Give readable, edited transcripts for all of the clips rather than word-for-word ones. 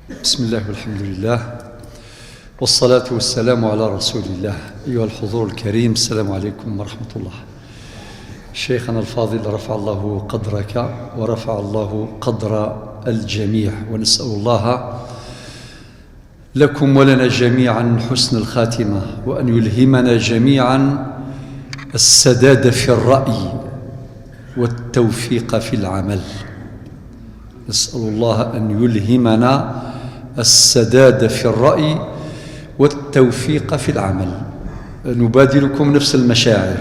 بسم الله والحمد لله والصلاة والسلام على رسول الله. أيها الحضور الكريم، السلام عليكم ورحمة الله. شيخنا الفاضل، رفع الله قدرك ورفع الله قدر الجميع، ونسأل الله لكم ولنا جميعا حسن الخاتمة، وأن يلهمنا جميعا السداد في الرأي والتوفيق في العمل. نسأل الله أن يلهمنا السداد في الرأي والتوفيق في العمل. نبادلكم نفس المشاعر،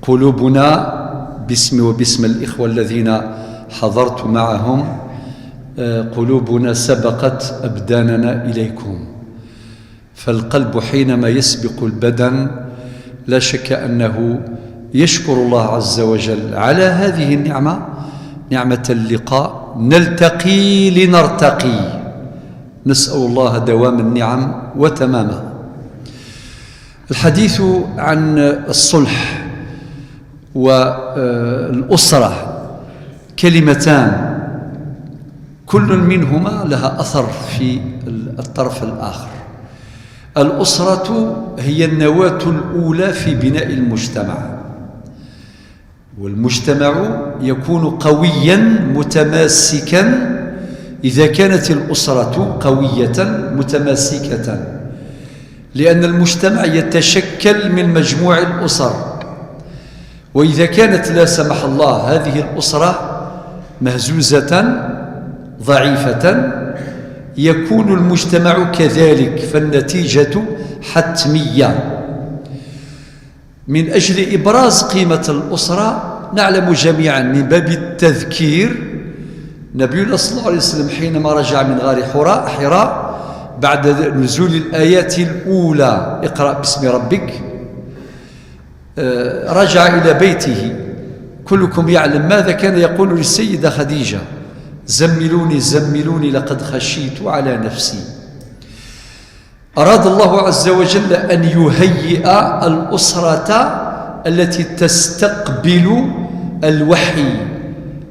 قلوبنا باسمي وباسم الإخوة الذين حضرت معهم، قلوبنا سبقت أبداننا إليكم، فالقلب حينما يسبق البدن لا شك أنه يشكر الله عز وجل على هذه النعمة، نعمة اللقاء، نلتقي لنرتقي. نسأل الله دوام النعم وتمامها. الحديث عن الصلح والأسرة كلمتان كل منهما لها أثر في الطرف الآخر. الأسرة هي النواة الأولى في بناء المجتمع، والمجتمع يكون قويا متماسكا إذا كانت الأسرة قوية متماسكة، لأن المجتمع يتشكل من مجموع الأسر، وإذا كانت لا سمح الله هذه الأسرة مهزوزة ضعيفة يكون المجتمع كذلك، فالنتيجة حتمية. من أجل إبراز قيمة الأسرة نعلم جميعا من باب التذكير، نبي الله صلى الله عليه وسلم حينما رجع من غار حراء بعد نزول الآيات الأولى اقرأ باسم ربك، رجع إلى بيته. كلكم يعلم ماذا كان يقول للسيدة خديجة: زملوني زملوني لقد خشيت على نفسي. أراد الله عز وجل أن يهيئ الأسرة التي تستقبل الوحي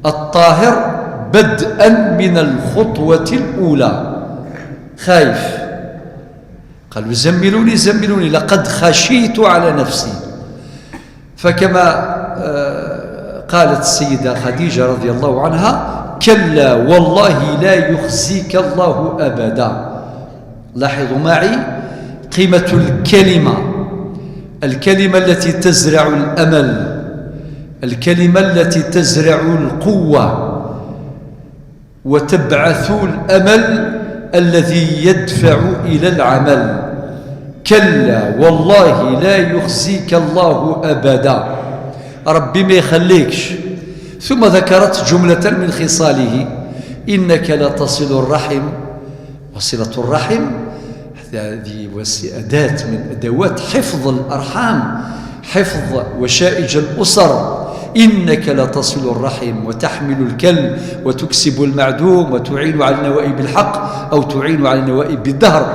الطاهر بدءا من الخطوة الأولى. خايف، قالوا زملوني زملوني لقد خشيت على نفسي. فكما قالت السيدة خديجة رضي الله عنها: كلا والله لا يخزيك الله أبدا. لاحظوا معي قيمة الكلمة التي تزرع الأمل، الكلمة التي تزرع القوة وتبعث الأمل الذي يدفع إلى العمل. كلا والله لا يخزيك الله أبدا، ربي ما يخليكش. ثم ذكرت جملة من خصاله: إنك لتصل الرحم. وصلة الرحم هذه أداة من أدوات حفظ الأرحام، حفظ وشائج الأسر. إنك لتصل الرحم وتحمل الكل وتكسب المعدوم وتعين على النوائب بالحق أو تعين على النوائب بالدهر،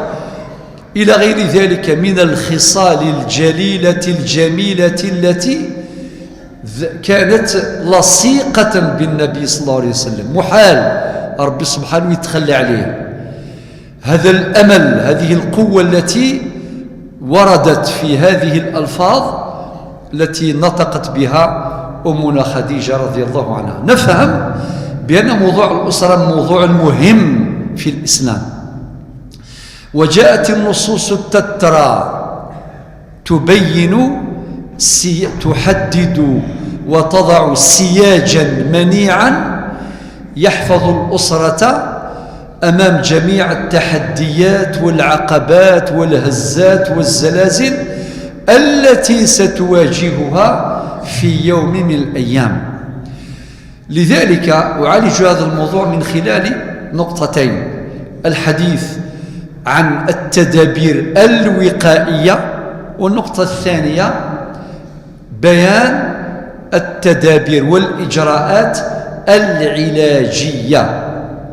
إلى غير ذلك من الخصال الجليلة الجميلة التي كانت لصيقة بالنبي صلى الله عليه وسلم. محال ربي سبحانه يتخلى عليه. هذا الأمل، هذه القوة التي وردت في هذه الألفاظ التي نطقت بها أمنا خديجة رضي الله عنها. نفهم بأن موضوع الأسرة موضوع مهم في الإسلام، وجاءت النصوص التترى تبين تحدد وتضع سياجا منيعا يحفظ الأسرة أمام جميع التحديات والعقبات والهزات والزلازل التي ستواجهها في يوم من الأيام. لذلك أعالج هذا الموضوع من خلال نقطتين: الحديث عن التدابير الوقائية، والنقطة الثانية بيان التدابير والإجراءات العلاجية.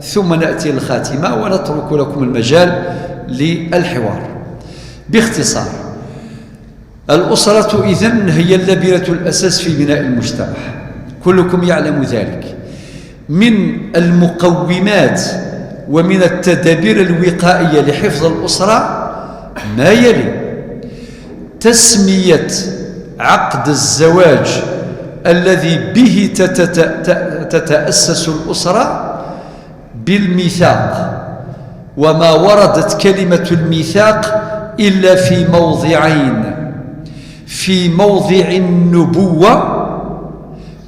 ثم نأتي الخاتمة ونترك لكم المجال للحوار. باختصار، الأسرة إذن هي اللبنة الأساس في بناء المجتمع، كلكم يعلم ذلك. من المقومات ومن التدابير الوقائية لحفظ الأسرة ما يلي: تسمية عقد الزواج الذي به تتأسس الأسرة بالميثاق، وما وردت كلمة الميثاق إلا في موضعين: في موضع النبوة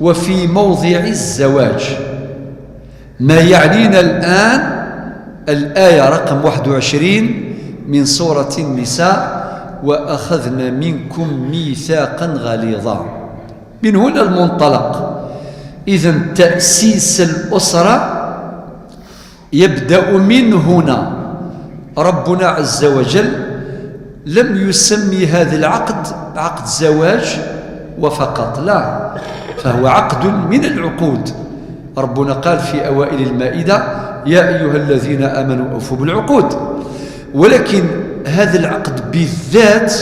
وفي موضع الزواج. ما يعنينا الآن الآية رقم 21 من سورة النساء: وأخذنا منكم ميثاقا غليظا. من هنا المنطلق. إذن تأسيس الأسرة يبدأ من هنا. ربنا عز وجل لم يسمي هذا العقد عقد زواج وفقط، لا، فهو عقد من العقود. ربنا قال في أوائل المائدة: يا أيها الذين آمنوا أوفوا بالعقود. ولكن هذا العقد بالذات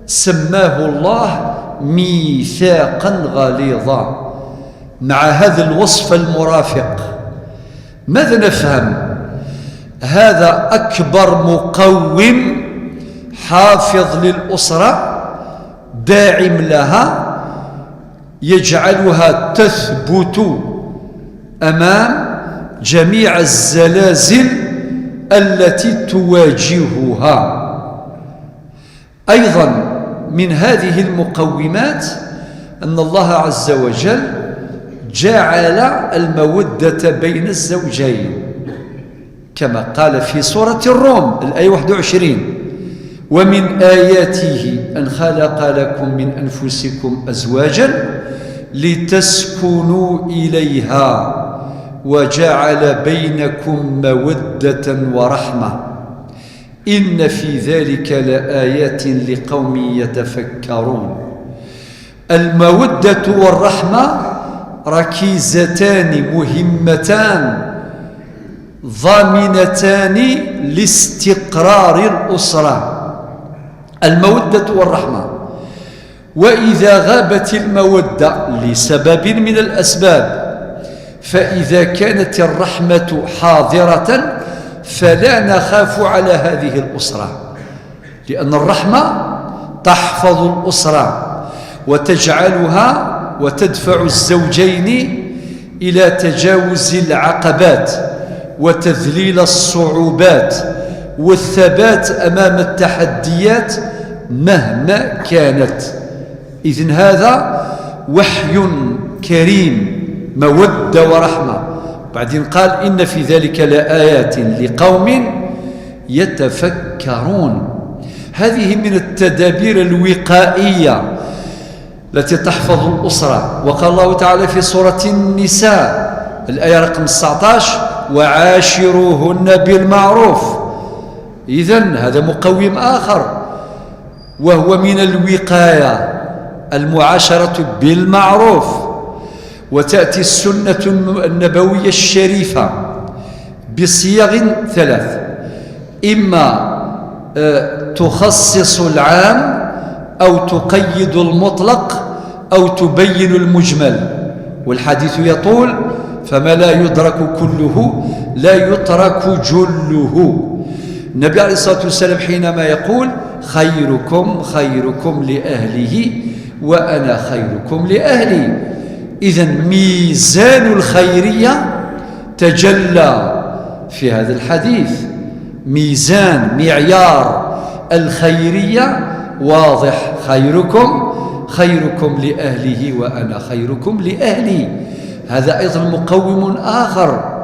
سماه الله ميثاقا غليظا، مع هذا الوصف المرافق. ماذا نفهم؟ هذا أكبر مقوم حافظ للأسرة، داعم لها، يجعلها تثبت أمام جميع الزلازل التي تواجهها. أيضا من هذه المقومات أن الله عز وجل جعل المودة بين الزوجين، كما قال في سورة الروم الآية 21: ومن آياته أن خلق لكم من أنفسكم أزواجا لتسكنوا إليها وجعل بينكم مودة ورحمة إن في ذلك لآيات لقوم يتفكرون. المودة والرحمة ركيزتان مهمتان ضامنتان لاستقرار الأسرة: المودة والرحمة. وإذا غابت المودة لسبب من الأسباب، فإذا كانت الرحمة حاضرة فلا نخاف على هذه الأسرة، لأن الرحمة تحفظ الأسرة وتجعلها وتدفع الزوجين إلى تجاوز العقبات وتذليل الصعوبات والثبات أمام التحديات مهما كانت. إذن هذا وحي كريم، مودة ورحمة. بعدين قال: إن في ذلك لآيات لقوم يتفكرون. هذه من التدابير الوقائية التي تحفظ الأسرة. وقال الله تعالى في سورة النساء الآية رقم 19: وعاشروهن بالمعروف. إذن هذا مقوم آخر، وهو من الوقاية، المعاشرة بالمعروف. وتأتي السنة النبوية الشريفة بصيغ ثلاث: إما تخصص العام، أو تقيد المطلق، أو تبين المجمل. والحديث يطول، فما لا يدرك كله لا يترك جله. النبي عليه الصلاة والسلام حينما يقول: خيركم خيركم لأهله وأنا خيركم لأهلي. إذن ميزان الخيرية تجلى في هذا الحديث، ميزان معيار الخيرية واضح: خيركم خيركم لأهله وأنا خيركم لأهلي. هذا أيضا مقوم آخر.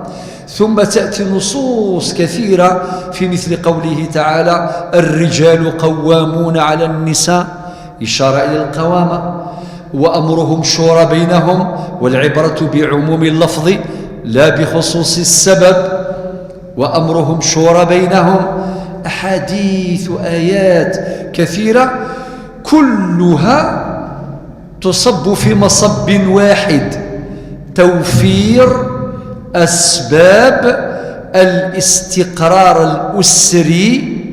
ثم تأتي نصوص كثيرة في مثل قوله تعالى: الرجال قوامون على النساء، إشارة إلى القوامة. وأمرهم شورى بينهم، والعبرة بعموم اللفظ لا بخصوص السبب. وأمرهم شورى بينهم، أحاديث آيات كثيرة كلها تصب في مصب واحد: توفير أسباب الاستقرار الأسري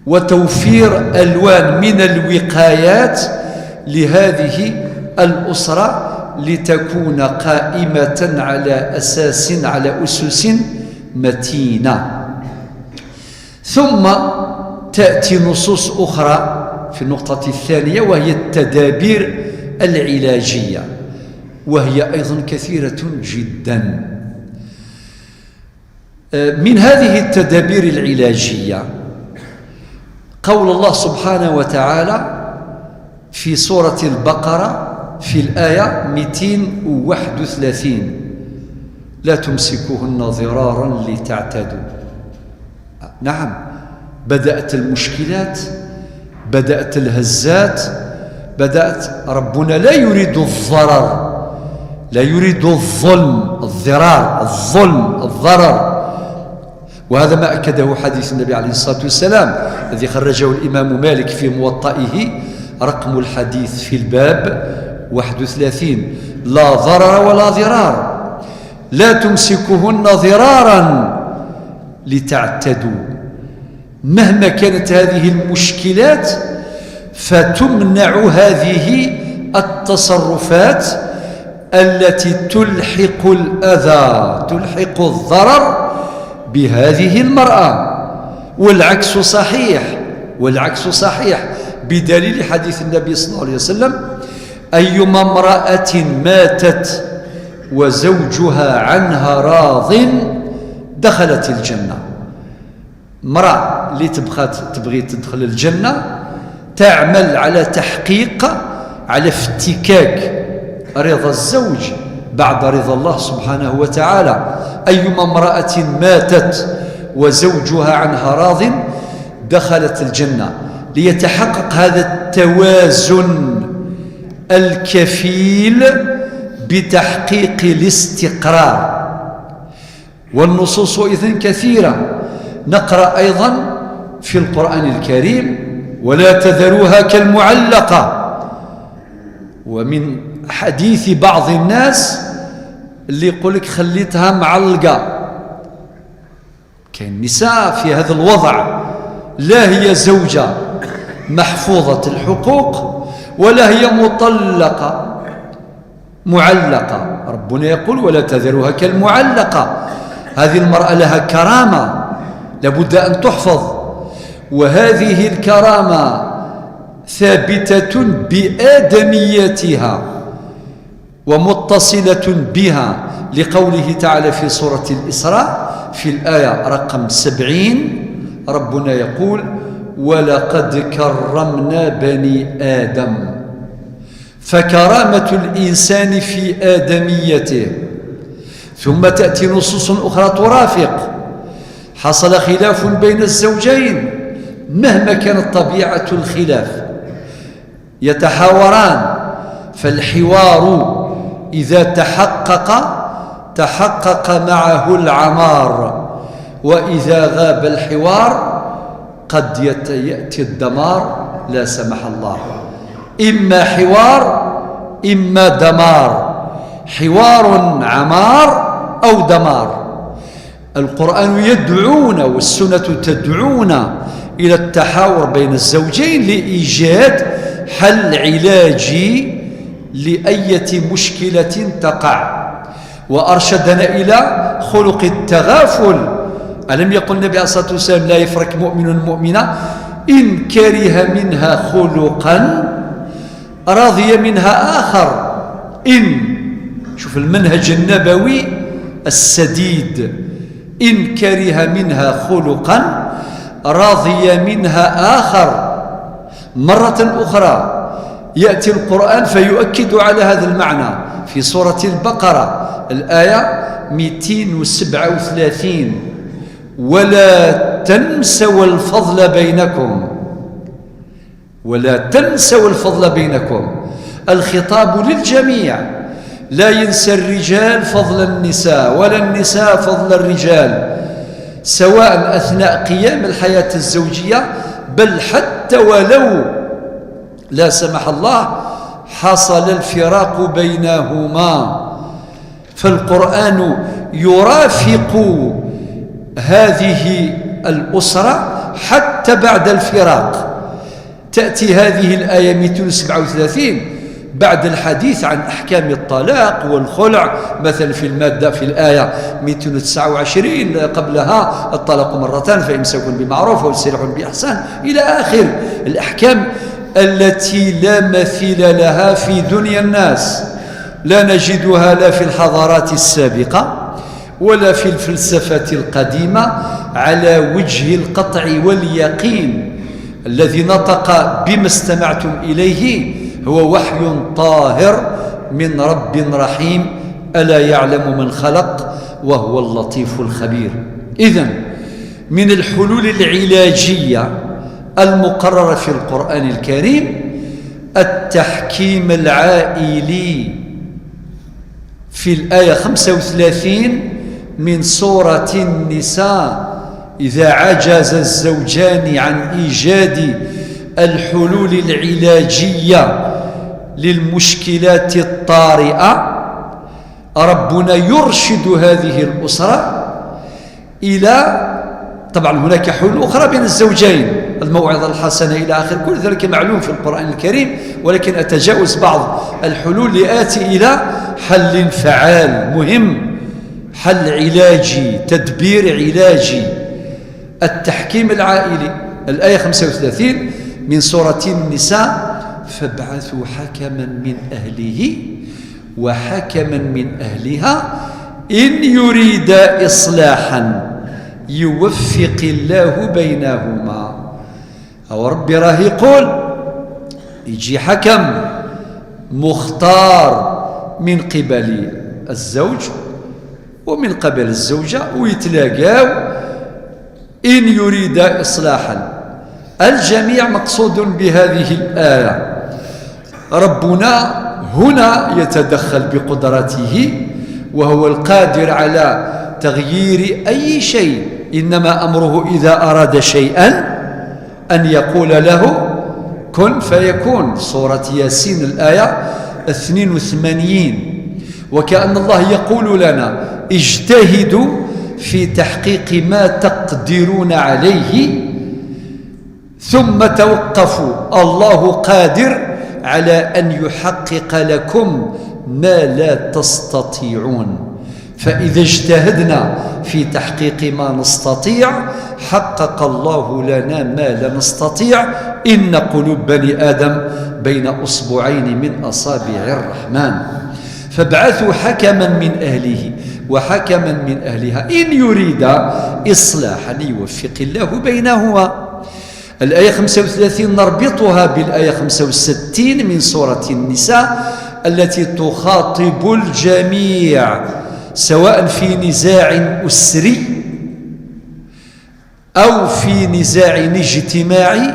وتوفير ألوان من الوقايات لهذه الأسرة لتكون قائمة على أسس متينة. ثم تأتي نصوص أخرى في النقطة الثانية، وهي التدابير العلاجية، وهي أيضا كثيرة جدا. من هذه التدابير العلاجية قول الله سبحانه وتعالى في سورة البقرة في الآية 231: لا تمسكوهن ضرارا لتعتدوا. نعم، بدأت المشكلات، بدأت الهزات، بدأت. ربنا لا يريد الضرر، لا يريد الظلم، الضرار، الظلم، الضرر. وهذا ما أكده حديث النبي عليه الصلاة والسلام الذي خرجه الإمام مالك في موطئه، رقم الحديث في الباب 31: لا ضرر ولا ضرار، لا تمسكهن ضرارا لتعتدوا. مهما كانت هذه المشكلات فتمنع هذه التصرفات التي تلحق الأذى، تلحق الضرر بهذه المرأة. والعكس صحيح، والعكس صحيح، بدليل حديث النبي صلى الله عليه وسلم: أيما امرأة ماتت وزوجها عنها راض دخلت الجنة. امرأة اللي تبغي تدخل الجنة تعمل على تحقيق، على افتكاك رضا الزوج بعد رضا الله سبحانه وتعالى. أيما امرأة ماتت وزوجها عنها راض دخلت الجنة، ليتحقق هذا التوازن الكفيل بتحقيق الاستقرار. والنصوص إذن كثيرة. نقرأ أيضا في القرآن الكريم: ولا تذروها كالمعلقة. ومن حديث بعض الناس اللي يقول لك خليتها معلقة. كاين نساء في هذا الوضع، لا هي زوجة محفوظة الحقوق ولا هي مطلقة معلقة. ربنا يقول: ولا تذروها كالمعلقة. هذه المرأة لها كرامة لابد أن تحفظ، وهذه الكرامة ثابتة بآدميتها ومتصلة بها، لقوله تعالى في سورة الإسراء في الآية رقم 70: ربنا يقول: ولقد كرمنا بني آدم. فكرامة الإنسان في آدميته. ثم تأتي نصوص أخرى ترافق: حصل خلاف بين الزوجين، مهما كانت طبيعة الخلاف يتحاوران، فالحوار إذا تحقق معه العمار، وإذا غاب الحوار قد يأتي الدمار لا سمح الله. إما حوار إما دمار، حوار عمار أو دمار. القرآن يدعونا والسنة تدعونا إلى التحاور بين الزوجين لإيجاد حل علاجي لأية مشكلة تقع. وأرشدنا إلى خلق التغافل. ألم يقل النبي عليه الصلاة والسلام: لا يفرق مؤمن مؤمنة إن كره منها خلقا رضي منها آخر. شوف المنهج النبوي السديد: إن كره منها خلقا رضي منها آخر. مرة أخرى يأتي القرآن فيؤكد على هذا المعنى في سورة البقرة الآية 237: ولا تنسوا الفضل بينكم. ولا تنسوا الفضل بينكم. الخطاب للجميع، لا ينسى الرجال فضل النساء ولا النساء فضل الرجال، سواء أثناء قيام الحياة الزوجية، بل حتى ولو لا سمح الله حصل الفراق بينهما، فالقرآن يرافق هذه الأسرة حتى بعد الفراق. تأتي هذه الآية 237 بعد الحديث عن أحكام الطلاق والخلع مثلا في المادة في الآية 229 قبلها الطلاق مرتان فإمساك بمعروف وتسريح بإحسان إلى آخر الأحكام التي لا مثيل لها في دنيا الناس، لا نجدها لا في الحضارات السابقة ولا في الفلسفة القديمة على وجه القطع واليقين. الذي نطق بما استمعتم إليه هو وحي طاهر من رب رحيم، ألا يعلم من خلق وهو اللطيف الخبير. إذن من الحلول العلاجية المقررة في القرآن الكريم التحكيم العائلي في الآية 35 من سورة النساء. إذا عجز الزوجان عن إيجاد الحلول العلاجية للمشكلات الطارئة ربنا يرشد هذه الأسرة إلى، طبعا هناك حلول أخرى بين الزوجين، الموعظة الحسنة إلى آخر، كل ذلك معلوم في القرآن الكريم، ولكن أتجاوز بعض الحلول لآتي إلى حل فعال مهم، حل علاجي، تدبير علاجي. التحكيم العائلي الآية 35 من سورة النساء: فابعثوا حكما من أهله وحكما من أهلها إن يريد إصلاحا يوفق الله بينهما. أو ربي راه يقول يجي حكم مختار من قبل الزوج ومن قبل الزوجة ويتلاقاو إن يريد إصلاحا. الجميع مقصود بهذه الآية. ربنا هنا يتدخل بقدرته وهو القادر على تغيير أي شيء، إنما أمره إذا أراد شيئا أن يقول له كن فيكون. سورة ياسين الآية 82. وكأن الله يقول لنا اجتهدوا في تحقيق ما تقدرون عليه ثم توقفوا، الله قادر على أن يحقق لكم ما لا تستطيعون. فإذا اجتهدنا في تحقيق ما نستطيع حقق الله لنا ما لا نستطيع. إن قلوب بني آدم بين أصبعين من أصابع الرحمن. فابعثوا حكما من أهله وحكما من أهلها إن يريد إصلاحا يوفق الله بينهما. الآية 35 نربطها بالآية 65 من سورة النساء التي تخاطب الجميع سواء في نزاع أسري أو في نزاع اجتماعي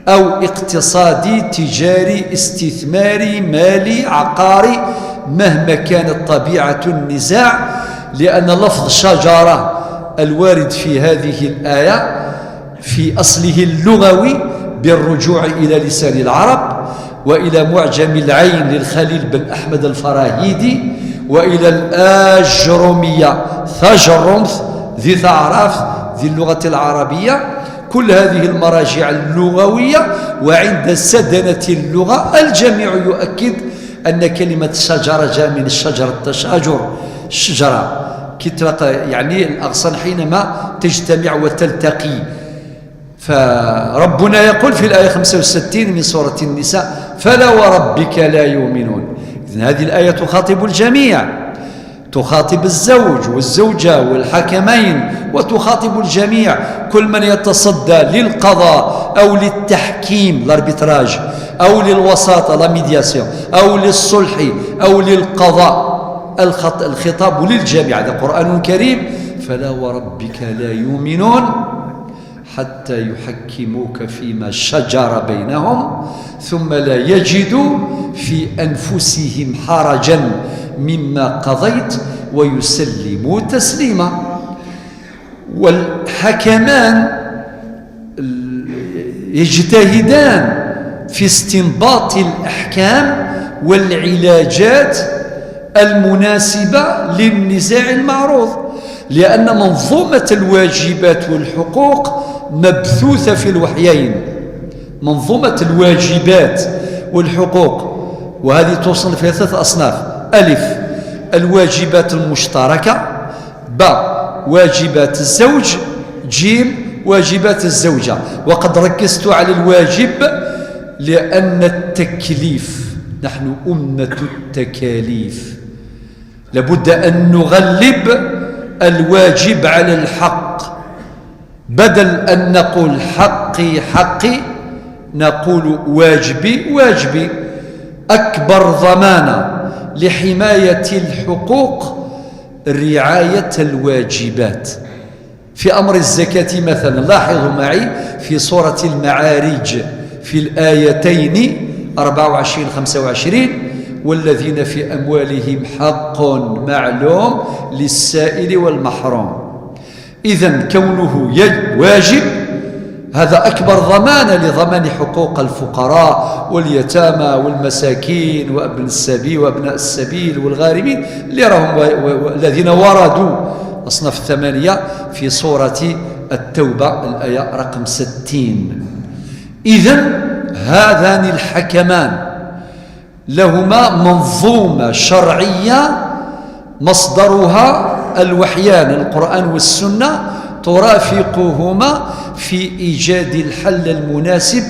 أو اقتصادي تجاري استثماري مالي عقاري، مهما كانت طبيعة النزاع، لأن لفظ شجرة الوارد في هذه الآية في أصله اللغوي بالرجوع إلى لسان العرب وإلى معجم العين للخليل بن أحمد الفراهيدي وإلى الآجرمية ثجرمث ذي ثعراف ذي اللغة العربية، كل هذه المراجع اللغوية. وعند سدنة اللغة الجميع يؤكد أن كلمة شجرة جاء من الشجر، التشاجر، الشجرة يعني الأغصان حينما تجتمع وتلتقي. فربنا يقول في الآية 65 من سورة النساء: فلا وربك لا يؤمنون. إذن هذه الآية تخاطب الجميع، تخاطب الزوج والزوجة والحكمين، وتخاطب الجميع، كل من يتصدى للقضاء أو للتحكيم الاربيتراج أو للوساطة لا ميدياسيون أو للصلح أو للقضاء. الخطاب للجميع، هذا قرآن كريم. فلا وربك لا يؤمنون حتى يحكموك فيما شجر بينهم ثم لا يجدوا في أنفسهم حرجا مما قضيت ويسلموا تسليما. والحكمان يجتهدان في استنباط الأحكام والعلاجات المناسبة للنزاع المعروض، لأن منظومة الواجبات والحقوق مبثوثة في الوحيين. منظومة الواجبات والحقوق وهذه توصل فيها 3 أصناف: ألف الواجبات المشتركة، باء واجبات الزوج، جيم واجبات الزوجة. وقد ركزت على الواجب لأن التكليف، نحن أمة التكاليف، لابد أن نغلب الواجب على الحق، بدل أن نقول حقي حقي نقول واجبي واجبي. أكبر ضمانة لحماية الحقوق رعاية الواجبات. في أمر الزكاة مثلا لاحظوا معي في سورة المعارج في الآيتين 24-25: والذين في أموالهم حق معلوم للسائل والمحروم. إذن كونه واجب هذا أكبر ضمانة لضمان حقوق الفقراء واليتامى والمساكين وابن السبيل وابناء السبيل والغارمين الذين وردوا أصناف 8 في سورة التوبة الآية رقم 60. إذن هذان الحكمان لهما منظومة شرعية مصدرها الوحيان القرآن والسنة ترافقهما في إيجاد الحل المناسب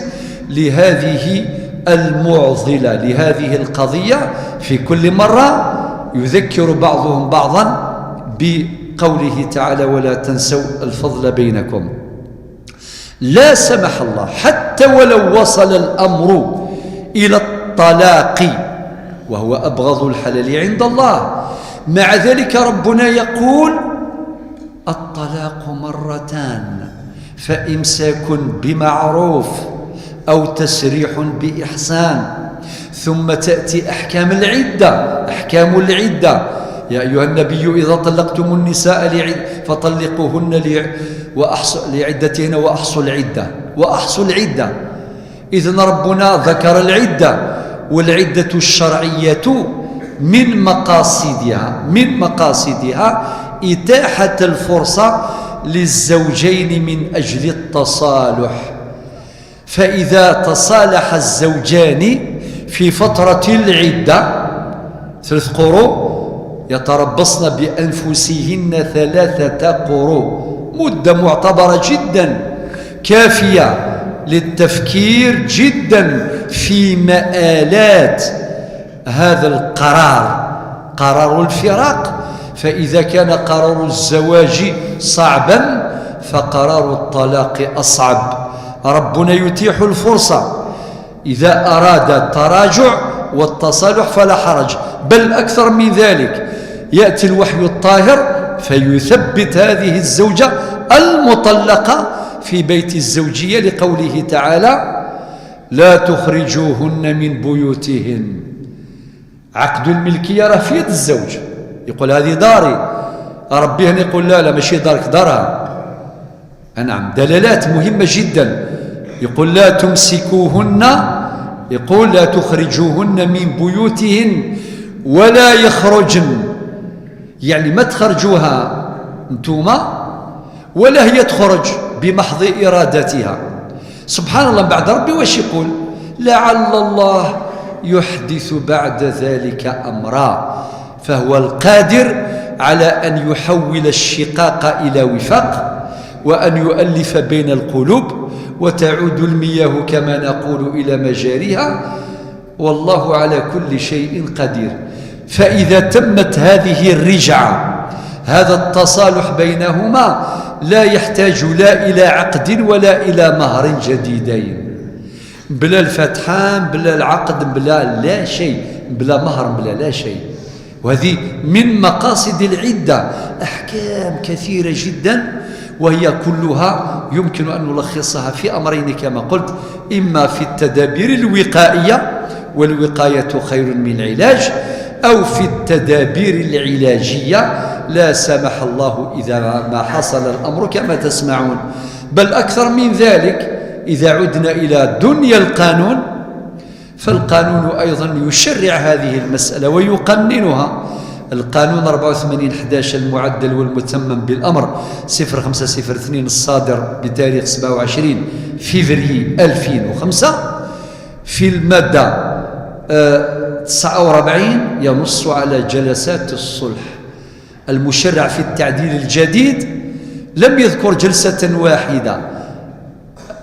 لهذه المعضلة، لهذه القضية. في كل مرة يذكر بعضهم بعضا بقوله تعالى: ولا تنسوا الفضل بينكم. لا سمح الله حتى ولو وصل الأمر إلى الطلاق وهو أبغض الحلال عند الله، مع ذلك ربنا يقول: الطلاق مرتان فإمساك بمعروف أو تسريح بإحسان. ثم تأتي أحكام العدة: يا أيها النبي إذا طلقتم النساء فطلقوهن لعدتهن وأحصوا العدة. إذن ربنا ذكر العدة، والعدة الشرعية من مقاصدها إتاحة الفرصة للزوجين من أجل التصالح. فإذا تصالح الزوجان في فترة العدة 3 قروء يتربصن بأنفسهن 3 قروء، مدة معتبرة جدا كافية للتفكير جدا في مآلات هذا قرار الفراق. فإذا كان قرار الزواج صعبا فقرار الطلاق أصعب. ربنا يتيح الفرصة إذا أراد التراجع والتصالح فلا حرج، بل أكثر من ذلك يأتي الوحي الطاهر فيثبت هذه الزوجة المطلقة في بيت الزوجية لقوله تعالى: لا تخرجوهن من بيوتهن. عقد الملكية راه في يد الزوج، يقول هذه داري، ربي هنا يقول لا ماشي دارك دارها. نعم، دلالات مهمة جدا. يقول لا تمسكوهن، يقول لا تخرجوهن من بيوتهن ولا يخرجن، يعني ما تخرجوها انتوما ولا هي تخرج بمحض إرادتها. سبحان الله، بعد ربي واش يقول؟ لعل الله يحدث بعد ذلك أمرا. فهو القادر على أن يحول الشقاق إلى وفاق، وأن يؤلف بين القلوب، وتعود المياه كما نقول إلى مجاريها، والله على كل شيء قدير. فإذا تمت هذه الرجعة، هذا التصالح بينهما، لا يحتاج لا إلى عقد ولا إلى مهر جديدين، بلا الفتحان بلا العقد بلا لا شيء، بلا مهر بلا لا شيء. وهذه من مقاصد العدة، أحكام كثيرة جدا، وهي كلها يمكن أن نلخصها في أمرين كما قلت: إما في التدابير الوقائية، والوقاية خير من العلاج، أو في التدابير العلاجية لا سمح الله إذا ما حصل الأمر كما تسمعون. بل أكثر من ذلك، إذا عدنا إلى دنيا القانون، فالقانون أيضا يشرع هذه المسألة ويقننها. القانون 84/11 المعدل والمتمم بالأمر 0502 الصادر بتاريخ 27 فبراير 2005 في المادة 49 ينص على جلسات الصلح. المشرع في التعديل الجديد لم يذكر جلسة واحدة.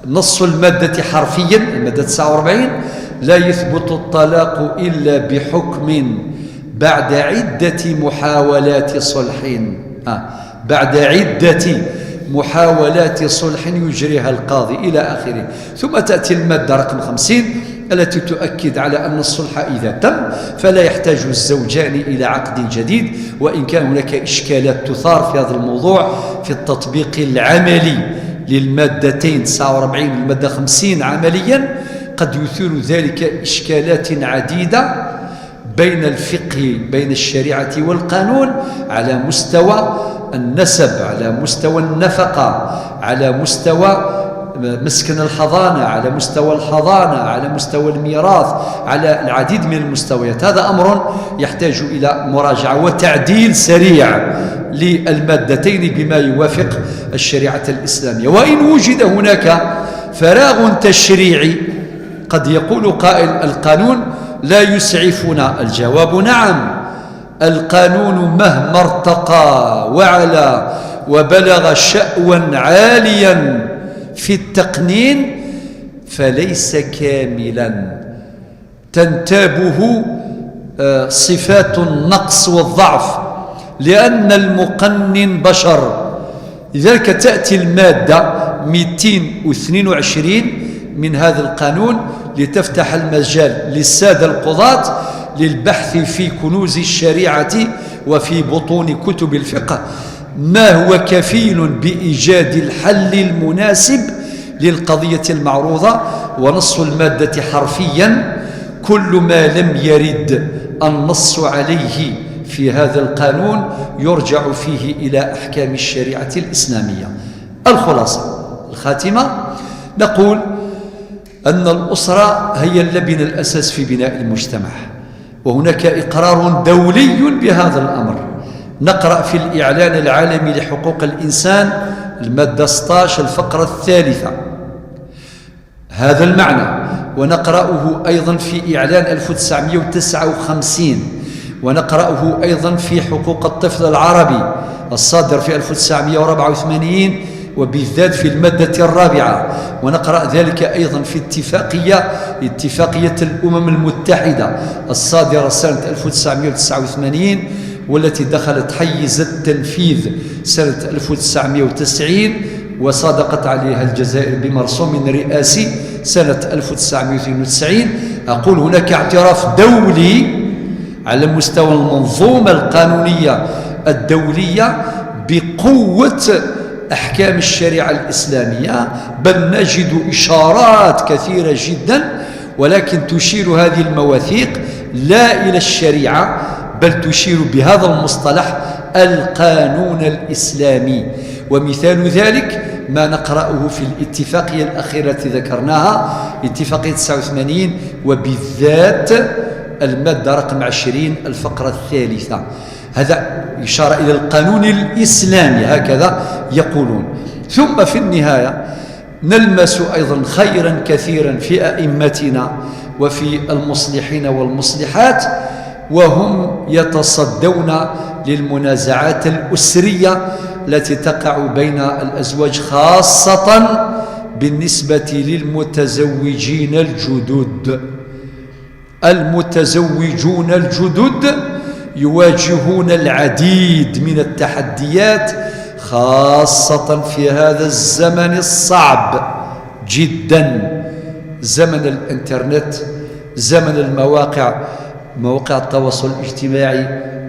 نص المادة حرفيا، المادة 49: لا يثبت الطلاق إلا بحكم بعد عدة محاولات صلح. بعد عدة محاولات صلح يجريها القاضي إلى آخره. ثم تأتي المادة رقم 50 التي تؤكد على أن الصلح إذا تم فلا يحتاج الزوجان إلى عقد جديد، وإن كان هناك إشكالات تثار في هذا الموضوع في التطبيق العملي للمادتين 49 والمادة 50 عمليا. قد يثير ذلك إشكالات عديدة بين الفقه، بين الشريعة والقانون، على مستوى النسب، على مستوى النفقة، على مستوى مسكن الحضانة، على مستوى الحضانة، على مستوى الميراث، على العديد من المستويات. هذا أمر يحتاج إلى مراجعة وتعديل سريع للمادتين بما يوافق الشريعة الإسلامية. وإن وجد هناك فراغ تشريعي قد يقول قائل: القانون لا يسعفنا. الجواب: نعم، القانون مهما ارتقى وعلى وبلغ شأوا عاليا في التقنين فليس كاملا، تنتابه صفات النقص والضعف، لأن المقنن بشر. لذلك تأتي المادة 222 من هذا القانون لتفتح المجال للسادة القضاة للبحث في كنوز الشريعة وفي بطون كتب الفقه ما هو كفيل بإيجاد الحل المناسب للقضية المعروضة. ونص المادة حرفيا: كل ما لم يرد النص عليه في هذا القانون يرجع فيه إلى أحكام الشريعة الإسلامية. الخلاصة، الخاتمة، نقول أن الأسرة هي اللبن الأساس في بناء المجتمع، وهناك إقرار دولي بهذا الأمر. نقرأ في الإعلان العالمي لحقوق الإنسان المادة 16 الفقرة 3 هذا المعنى، ونقرأه أيضا في إعلان 1959، ونقرأه أيضا في حقوق الطفل العربي الصادر في 1984 وبالذات في المادة 4، ونقرأ ذلك أيضا في اتفاقية الأمم المتحدة الصادرة سنة 1989 والتي دخلت حيز التنفيذ سنة 1990 وصادقت عليها الجزائر بمرسوم رئاسي سنة 1992. أقول هناك اعتراف دولي على مستوى المنظومة القانونية الدولية بقوة أحكام الشريعة الإسلامية، بل نجد إشارات كثيرة جدا، ولكن تشير هذه المواثيق لا إلى الشريعة بل تشير بهذا المصطلح القانون الإسلامي. ومثال ذلك ما نقرأه في الاتفاقية الأخيرة التي ذكرناها، اتفاقية 89 وبالذات المادة رقم 20 الفقرة 3. هذا إشارة إلى القانون الإسلامي هكذا يقولون. ثم في النهاية نلمس أيضا خيرا كثيرا في أئمتنا وفي المصلحين والمصلحات، وهم يتصدون للمنازعات الأسرية التي تقع بين الأزواج، خاصة بالنسبة للمتزوجين الجدد. المتزوجون الجدد يواجهون العديد من التحديات، خاصة في هذا الزمن الصعب جدا، زمن الإنترنت، زمن مواقع التواصل الاجتماعي،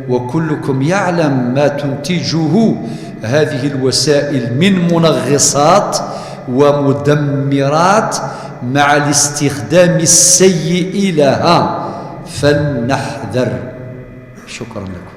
وكلكم يعلم ما تنتجه هذه الوسائل من منغصات ومدمرات مع الاستخدام السيء لها، فلنحذر. شكرا لكم.